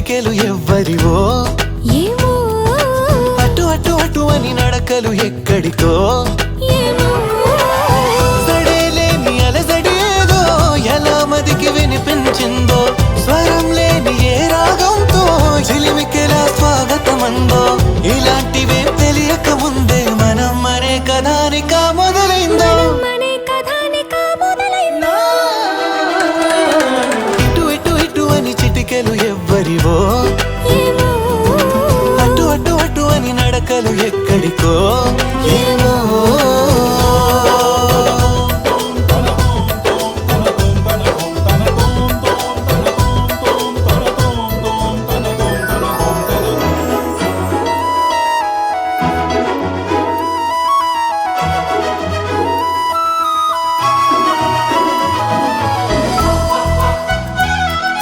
చిటికెలు ఎవ్వరివో ఏమో అటు అటు అటు అని నడకలు ఎక్కడికో ఏమో సడేలేని అలజడేదో ఎలా మదికి వినిపించిందో స్వరం లేని ఏ రాగంతో చిలిమికెలా స్వాగతమందో ఇలాంటివే తెలియక ముందే మనం మరే కథానిక మొదలైందో మనే కథానిక మొదలైందో ఇటు ఇటు ఇటు అని చిటికెలు ఎవ్వరివో ఏమో అటు అటు అటు అని నడకలు ఎక్కడికో